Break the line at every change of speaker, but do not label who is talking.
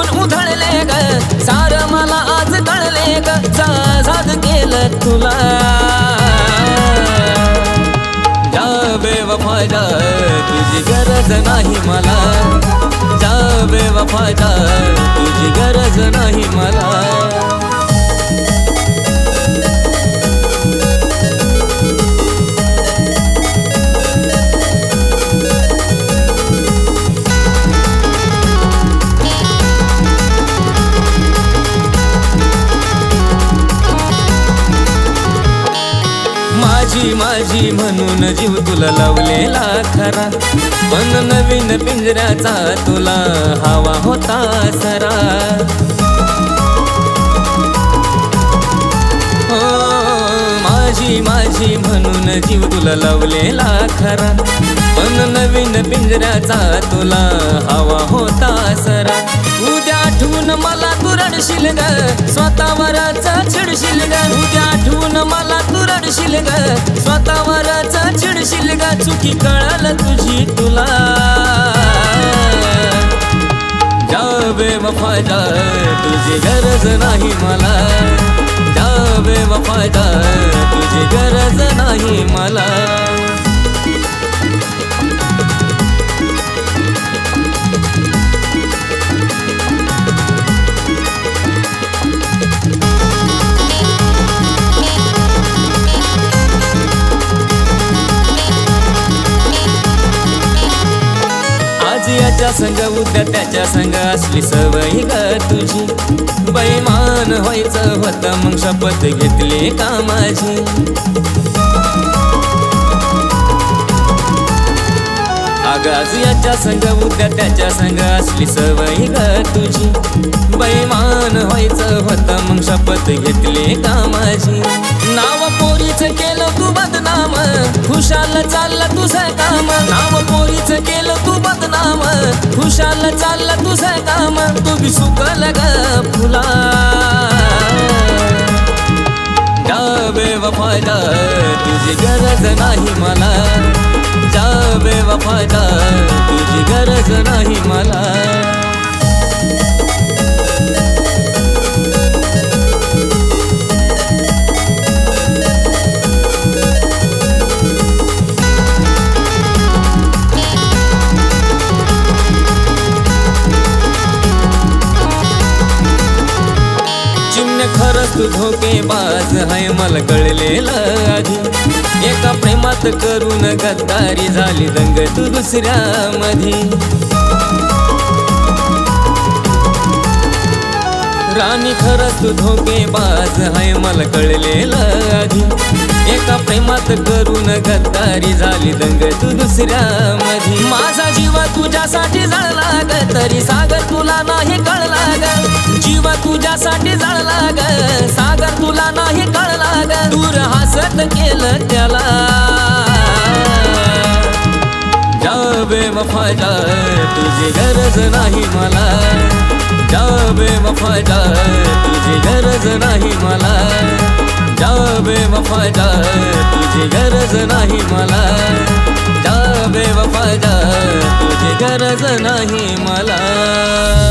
म्हणून उधळले ग सारं मला आज कळले ग जाद केलं तुला जा बेवफा जा तुझी गरज नाही मला जा बेवफा जा तुझी गरज नाही मला माझी म्हणून जीव तुला लावलेला खरा पण नवीन पिंजऱ्याचा तुला हवा होता सरा माझी म्हणून जीव तुला लावलेला खरा पण नवीन पिंजऱ्याचा तुला हवा होता सरा उद्या आठवून मला तू रडशील ग स्वतःवरच चिडशील ग उद्या आठवून मला तू रडशील ग स्वतःवरच चिडशील ग चुकी कळल तुझी तुला जा बेवफा जा तुझी गरज नाही मला जा बेवफा जा तुझी गरज नाही मला याच्या संग उद्या त्याच्या संग असली सवय ग तुझी बैमान व्हायचं होतं मग शपथ घेतली का माझी आज याच्या संग उद्या त्याच्या संग असली सवय ग तुझी बैमान व्हायचं होतं मग शपथ घेतली का माझी नाव पोरीच केलं तू बदनाम खुशाल चाललं तुझं काम नाव पोरीच केलं तू बदनाम खुशाल चाललं तुझं काम तू बी सुकल ग फुला जा बेवफा जा तुझी गरज नाही मला जा बेवफा जा तुझी गरज नाही मला खरंच तू धोकेबाज आहे मला कळलेलं आधी एका प्रेमात करून गद्दारी झाली दंग तू दुसऱ्या मधी राणी खरंच तू धोकेबाज आहे मला कळलेलं आधी एका प्रेमात करून गद्दारी झाली दंग तू दुसऱ्या मधी माझा जीव तुझ्यासाठी जळला ग तरी सागर तुला नाही कळला ग जीव तुझ्यासाठी जळला ग सागर तुला नाही कळला ग दूर हसत केलं त्याला जा बेवफा जा तुझी गरज नाही मला जा बेवफा जा तुझी गरज नाही मला जा बेवफा जा तुझी गरज नाही मला जा बेवफा जा तुझी गरज नाही मला